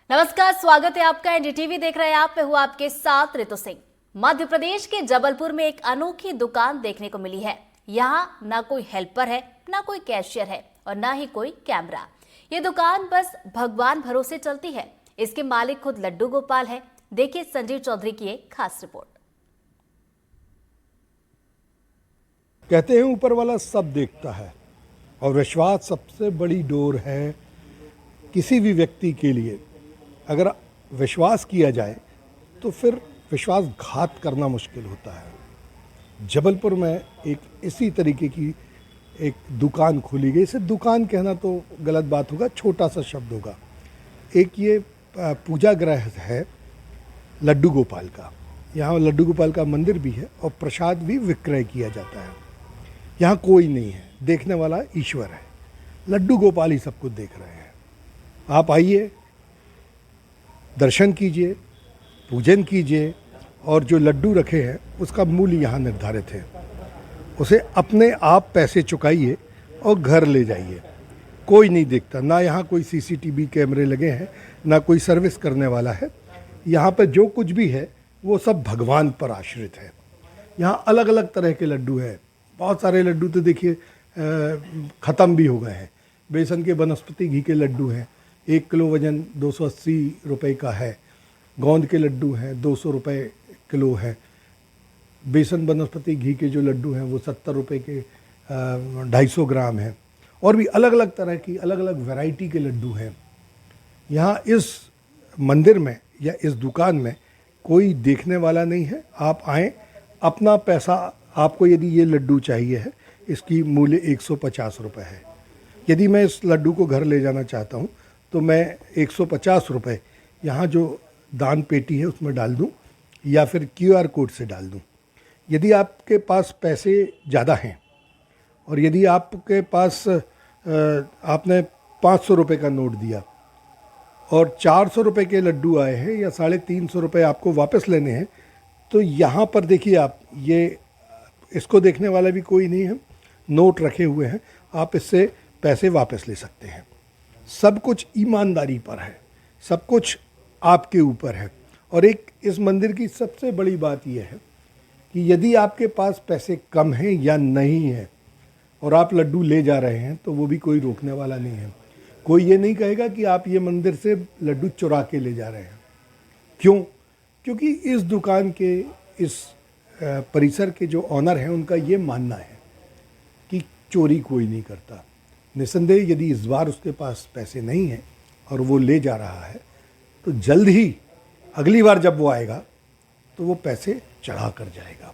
नमस्कार, स्वागत है आपका। एनडीटीवी देख रहे हैं आप। मैं हूं आपके साथ ऋतु सिंह। मध्य प्रदेश के जबलपुर में एक अनोखी दुकान देखने को मिली है। यहाँ ना कोई हेल्पर है, ना कोई कैशियर है और ना ही कोई कैमरा। ये दुकान बस भगवान भरोसे चलती है। इसके मालिक खुद लड्डू गोपाल है। देखिए संजीव चौधरी की एक खास रिपोर्ट। कहते हैं ऊपर वाला सब देखता है और विश्वास सबसे बड़ी डोर है किसी भी व्यक्ति के लिए। अगर विश्वास किया जाए तो फिर विश्वासघात करना मुश्किल होता है। जबलपुर में एक इसी तरीके की एक दुकान खोली गई। इसे दुकान कहना तो गलत बात होगा, छोटा सा शब्द होगा। एक ये पूजा गृह है लड्डू गोपाल का। यहाँ लड्डू गोपाल का मंदिर भी है और प्रसाद भी विक्रय किया जाता है। यहाँ कोई नहीं है, देखने वाला ईश्वर है। लड्डू गोपाल ही सब कुछ देख रहे हैं। आप आइए, दर्शन कीजिए, पूजन कीजिए और जो लड्डू रखे हैं उसका मूल्य यहाँ निर्धारित है। उसे अपने आप पैसे चुकाइए और घर ले जाइए। कोई नहीं देखता, ना यहाँ कोई सीसीटीवी कैमरे लगे हैं, ना कोई सर्विस करने वाला है। यहाँ पर जो कुछ भी है वो सब भगवान पर आश्रित है। यहाँ अलग अलग तरह के लड्डू हैं। बहुत सारे लड्डू तो देखिए ख़त्म भी हो गए हैं। बेसन के वनस्पति घी के लड्डू हैं, 1 किलो वजन 280 रुपए का है। गोंद के लड्डू हैं, 200 रुपए किलो है। बेसन वनस्पति घी के जो लड्डू हैं वो 70 रुपए के 250 ग्राम हैं। और भी अलग अलग तरह की अलग अलग वैरायटी के लड्डू हैं। यहाँ इस मंदिर में या इस दुकान में कोई देखने वाला नहीं है। आप आएँ, अपना पैसा, आपको यदि ये लड्डू चाहिए है, इसकी मूल्य 150 रुपये है। यदि मैं इस लड्डू को घर ले जाना चाहता हूँ तो मैं 150 रुपये यहाँ जो दान पेटी है उसमें डाल दूँ या फिर QR कोड से डाल दूँ। यदि आपके पास पैसे ज़्यादा हैं और यदि आपके पास आपने 500 रुपये का नोट दिया और 400 रुपये के लड्डू आए हैं या 350 रुपये आपको वापस लेने हैं, तो यहाँ पर देखिए आप, ये इसको देखने वाला भी कोई नहीं है। नोट रखे हुए हैं, आप इससे पैसे वापस ले सकते हैं। सब कुछ ईमानदारी पर है, सब कुछ आपके ऊपर है। और एक इस मंदिर की सबसे बड़ी बात यह है कि यदि आपके पास पैसे कम हैं या नहीं हैं और आप लड्डू ले जा रहे हैं तो वो भी कोई रोकने वाला नहीं है। कोई ये नहीं कहेगा कि आप ये मंदिर से लड्डू चुरा के ले जा रहे हैं। क्यों? क्योंकि इस दुकान के, इस परिसर के जो ऑनर हैं उनका ये मानना है कि चोरी कोई नहीं करता। निसंदेह यदि इस बार उसके पास पैसे नहीं हैं और वो ले जा रहा है तो जल्द ही अगली बार जब वो आएगा तो वो पैसे चढ़ा कर जाएगा।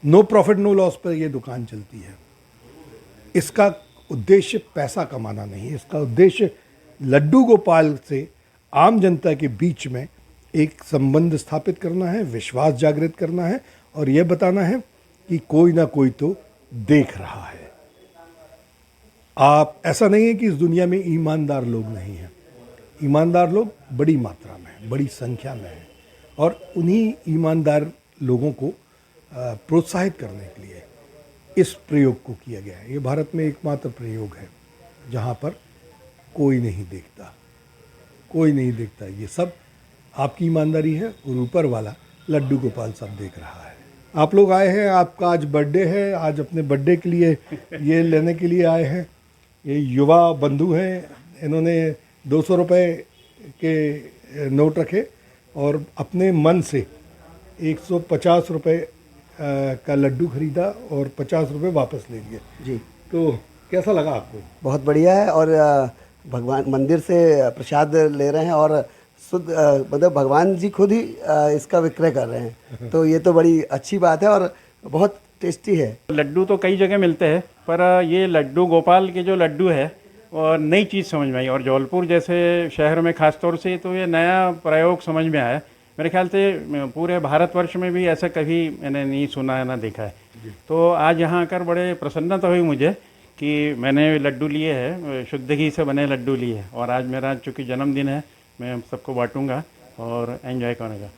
नो प्रॉफिट नो लॉस पर ये दुकान चलती है। इसका उद्देश्य पैसा कमाना नहीं है। इसका उद्देश्य लड्डू गोपाल से आम जनता के बीच में एक संबंध स्थापित करना है, विश्वास जागृत करना है और यह बताना है कि कोई ना कोई तो देख रहा है। आप, ऐसा नहीं है कि इस दुनिया में ईमानदार लोग नहीं हैं। ईमानदार लोग बड़ी मात्रा में हैं, बड़ी संख्या में हैं और उन्हीं ईमानदार लोगों को प्रोत्साहित करने के लिए इस प्रयोग को किया गया है। ये भारत में एकमात्र प्रयोग है जहाँ पर कोई नहीं देखता, कोई नहीं देखता। ये सब आपकी ईमानदारी है और ऊपर वाला लड्डू गोपाल सब देख रहा है। आप लोग आए हैं, आपका आज बर्थडे है, आज अपने बर्थडे के लिए ये लेने के लिए आए हैं। ये युवा बंधु हैं, इन्होंने 200 रुपये के नोट रखे और अपने मन से 150 रुपये का लड्डू खरीदा और 50 रुपये वापस ले लिए। जी, तो कैसा लगा आपको? बहुत बढ़िया है। और भगवान मंदिर से प्रसाद ले रहे हैं और शुद्ध, मतलब भगवान जी खुद ही इसका विक्रय कर रहे हैं, तो ये तो बड़ी अच्छी बात है और बहुत टेस्टी है। लड्डू तो कई जगह मिलते हैं पर ये लड्डू गोपाल के जो लड्डू है और नई चीज़ समझ में आई और जबलपुर जैसे शहर में ख़ास तौर से तो ये नया प्रयोग समझ में आया। मेरे ख्याल से पूरे भारतवर्ष में भी ऐसा कभी मैंने नहीं सुना है, ना देखा है। तो आज यहाँ आकर बड़े प्रसन्नता हुई मुझे कि मैंने लड्डू लिए हैं, शुद्ध घी से बने लड्डू लिए हैं और आज मेरा चूँकि जन्मदिन है, मैं सबको बांटूंगा और एंजॉय करूँगा।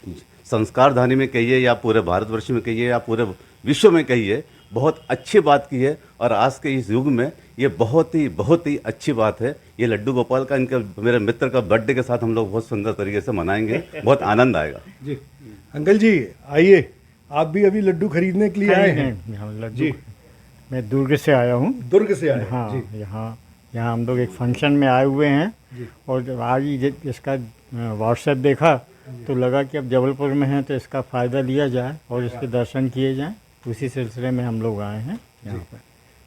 संस्कार धानी में कहिए या पूरे भारतवर्ष में कहिए या पूरे विश्व में कहिए, बहुत अच्छी बात की है और आज के इस युग में ये बहुत ही अच्छी बात है। ये लड्डू गोपाल का इनका मेरे मित्र का बर्थडे के साथ हम लोग बहुत सुंदर तरीके से मनाएंगे, बहुत आनंद आएगा। जी अंकल जी आइए, आप भी अभी लड्डू खरीदने के लिए आए हैं? यहाँ लड्डू मैं दुर्ग से आया हूँ। दुर्ग से आए? हाँ, जी। यहाँ हम लोग एक फंक्शन में आए हुए हैं और जब आज इसका व्हाट्सएप देखा तो लगा कि अब जबलपुर में हैं तो इसका फ़ायदा लिया जाए और इसके दर्शन किए जाएं। उसी सिलसिले में हम लोग आए हैं यहाँ पर।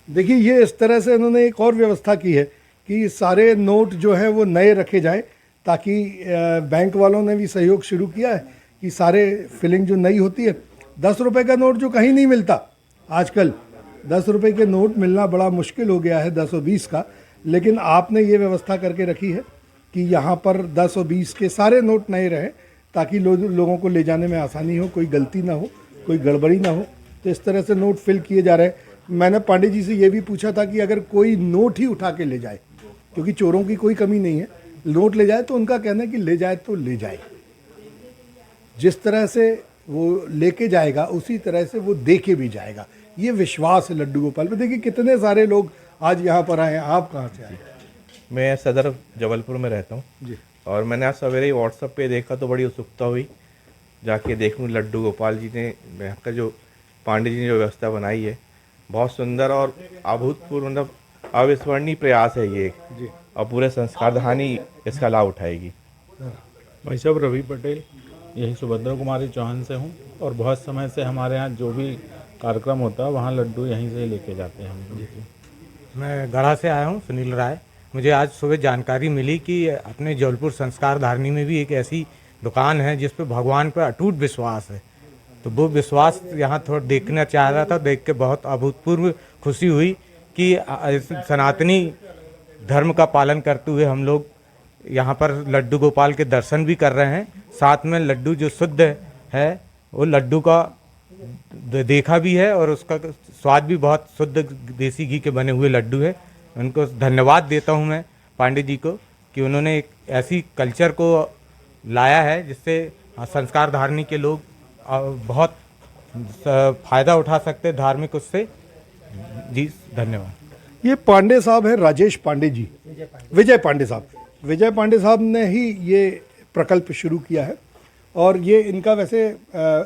देखिए ये इस तरह से उन्होंने एक और व्यवस्था की है कि सारे नोट जो है वो नए रखे जाएं, ताकि बैंक वालों ने भी सहयोग शुरू किया है कि सारे फिलिंग जो नई होती है। 10 रुपए का नोट जो कहीं नहीं मिलता आजकल, 10 रुपए के नोट मिलना बड़ा मुश्किल हो गया है 10 और 20 का, लेकिन आपने ये व्यवस्था करके रखी है कि यहाँ पर 10 और 20 के सारे नोट नए रहें, ताकि लोगों को ले जाने में आसानी हो, कोई गलती ना हो, कोई गड़बड़ी ना हो। तो इस तरह से नोट फिल किए जा रहे हैं। मैंने पांडे जी से ये भी पूछा था कि अगर कोई नोट ही उठा के ले जाए, क्योंकि चोरों की कोई कमी नहीं है, नोट ले जाए, तो उनका कहना है कि ले जाए तो ले जाए, जिस तरह से वो लेके जाएगा उसी तरह से वो दे के भी जाएगा। ये विश्वास है लड्डू गोपाल पे। देखिए कितने सारे लोग आज यहाँ पर आए हैं। आप कहाँ से आए? मैं सदर जबलपुर में रहता हूँ जी। और मैंने आज सवेरे ही व्हाट्सएप पे देखा तो बड़ी उत्सुकता हुई जाके देखूँ लड्डू गोपाल जी ने यहाँ का जो पांडे जी ने जो व्यवस्था बनाई है, बहुत सुंदर और अभूतपूर्व, मतलब अविस्मरणीय प्रयास है ये जी। और पूरे संस्कारधानी इसका लाभ उठाएगी। भाई साहब रवि पटेल, यही सुभद्रा कुमारी चौहान से हूँ और बहुत समय से हमारे यहाँ जो भी कार्यक्रम होता है वहाँ लड्डू यहीं से लेके जाते हैं हम लोग। मैं गढ़ा से आया हूँ, सुनील राय। मुझे आज सुबह जानकारी मिली कि अपने जबलपुर संस्कार धारनी में भी एक ऐसी दुकान है जिस पे भगवान पर अटूट विश्वास है। तो वो विश्वास यहाँ थोड़ा देखना चाह रहा था, देख के बहुत अभूतपूर्व खुशी हुई कि सनातनी धर्म का पालन करते हुए हम लोग यहाँ पर लड्डू गोपाल के दर्शन भी कर रहे हैं। साथ में लड्डू जो शुद्ध है वो लड्डू का देखा भी है और उसका स्वाद भी बहुत शुद्ध देसी घी के बने हुए लड्डू है। उनको धन्यवाद देता हूँ मैं पांडे जी को कि उन्होंने एक ऐसी कल्चर को लाया है जिससे संस्कार धारनी के लोग बहुत फ़ायदा उठा सकते हैं धार्मिक उससे। जी धन्यवाद। ये पांडे साहब हैं, राजेश पांडे जी, विजय पांडे साहब। विजय पांडे साहब ने ही ये प्रकल्प शुरू किया है और ये इनका वैसे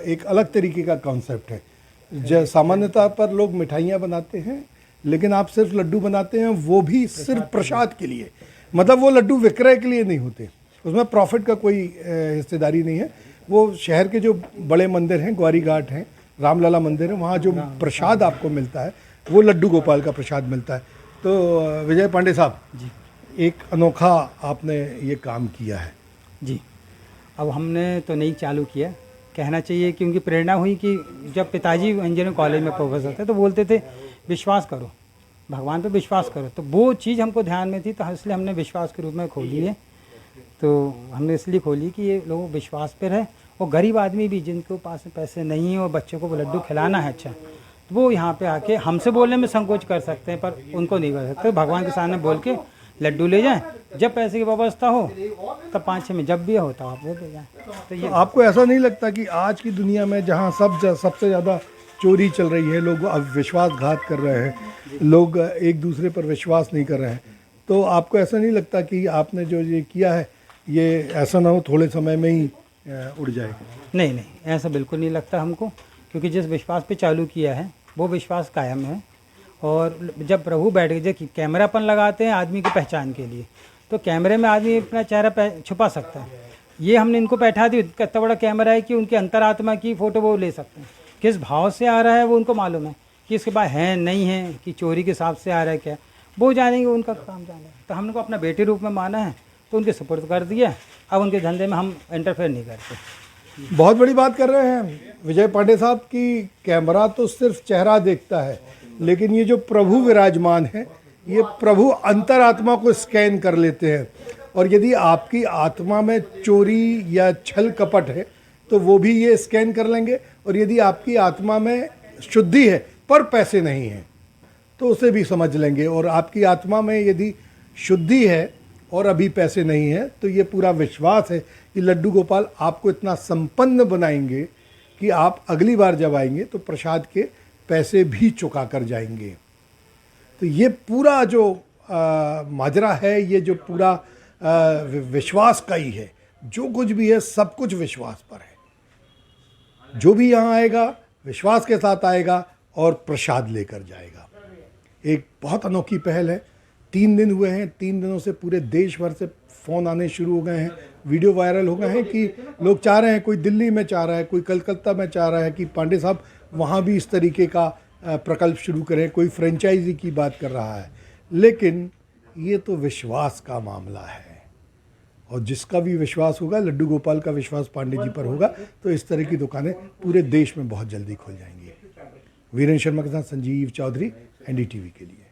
एक अलग तरीके का कॉन्सेप्ट है। सामान्यतः पर लोग मिठाइयाँ बनाते हैं, लेकिन आप सिर्फ लड्डू बनाते हैं, वो भी सिर्फ प्रसाद के लिए। मतलब वो लड्डू विक्रय के लिए नहीं होते, उसमें प्रॉफिट का कोई हिस्सेदारी नहीं है। वो शहर के जो बड़े मंदिर हैं, ग्वारी घाट हैं, रामलला मंदिर है, वहाँ जो प्रसाद आपको मिलता है वो लड्डू गोपाल का प्रसाद मिलता है। तो विजय पांडे साहब जी, एक अनोखा आपने ये काम किया है। जी, अब हमने तो नहीं चालू किया, कहना चाहिए कि उनकी प्रेरणा हुई कि जब पिताजी इंजीनियरिंग कॉलेज में प्रोफेसर थे तो बोलते थे विश्वास करो, भगवान पे विश्वास करो। तो वो चीज़ हमको ध्यान में थी, तो इसलिए हमने विश्वास के रूप में खोली है। तो हमने इसलिए खोली कि ये लोग विश्वास पे रहे और गरीब आदमी भी जिनके पास पैसे नहीं है और बच्चों को लड्डू खिलाना है अच्छा, तो वो यहाँ पे आके हमसे बोलने में संकोच कर सकते हैं, पर उनको नहीं कर सकते। भगवान के सामने बोल के लड्डू ले जाएं, जब पैसे की व्यवस्था हो तब 5-6 में जब भी होता आप वो दे जाएं। तो ये आपको ऐसा नहीं लगता कि आज की दुनिया में जहाँ सबसे ज़्यादा चोरी चल रही है, लोग अब विश्वासघात कर रहे हैं, लोग एक दूसरे पर विश्वास नहीं कर रहे हैं, तो आपको ऐसा नहीं लगता कि आपने जो ये किया है ये ऐसा ना हो थोड़े समय में ही उड़ जाए? नहीं, ऐसा बिल्कुल नहीं लगता हमको, क्योंकि जिस विश्वास पे चालू किया है वो विश्वास कायम है। और जब प्रभु बैठ गए, जब कैमरा अपन लगाते हैं आदमी की पहचान के लिए, तो कैमरे में आदमी अपना चेहरा छुपा सकता है। ये हमने इनको बैठा दी, इतना बड़ा कैमरा है कि उनकी अंतरात्मा की फ़ोटो वो ले सकते हैं। किस भाव से आ रहा है वो उनको मालूम है कि इसके बाद है नहीं है, कि चोरी के हिसाब से आ रहा है क्या, वो जानेंगे, उनका काम जानेंगे। तो हमने को अपना बेटे रूप में माना है, तो उनके सुपुर्द कर दिया। अब उनके धंधे में हम इंटरफेयर नहीं करते। बहुत बड़ी बात कर रहे हैं विजय पांडे साहब की कैमरा तो सिर्फ चेहरा देखता है, लेकिन ये जो प्रभु विराजमान है, ये प्रभु अंतरात्मा को स्कैन कर लेते हैं। और यदि आपकी आत्मा में चोरी या छल कपट है तो वो भी ये स्कैन कर लेंगे, और यदि आपकी आत्मा में शुद्धि है पर पैसे नहीं हैं तो उसे भी समझ लेंगे। और आपकी आत्मा में यदि शुद्धि है और अभी पैसे नहीं है तो ये पूरा विश्वास है कि लड्डू गोपाल आपको इतना संपन्न बनाएंगे कि आप अगली बार जब आएंगे तो प्रसाद के पैसे भी चुका कर जाएंगे। तो ये पूरा जो माजरा है, ये जो पूरा विश्वास का ही है। जो कुछ भी है सब कुछ विश्वास पर है। जो भी यहाँ आएगा विश्वास के साथ आएगा और प्रसाद लेकर जाएगा। एक बहुत अनोखी पहल है। 3 दिन हुए हैं, 3 दिनों से पूरे देश भर से फ़ोन आने शुरू हो गए हैं, वीडियो वायरल हो गए हैं कि लोग चाह रहे हैं, कोई दिल्ली में चाह रहा है, कोई कलकत्ता में चाह रहा है कि पांडे साहब वहाँ भी इस तरीके का प्रकल्प शुरू करें, कोई फ्रेंचाइजी की बात कर रहा है। लेकिन ये तो विश्वास का मामला है, और जिसका भी विश्वास होगा, लड्डू गोपाल का विश्वास पांडे जी पर होगा, तो इस तरह की दुकानें पूरे देश में बहुत जल्दी खुल जाएंगी। वीरेंद्र शर्मा के साथ संजीव चौधरी, NDTV के लिए।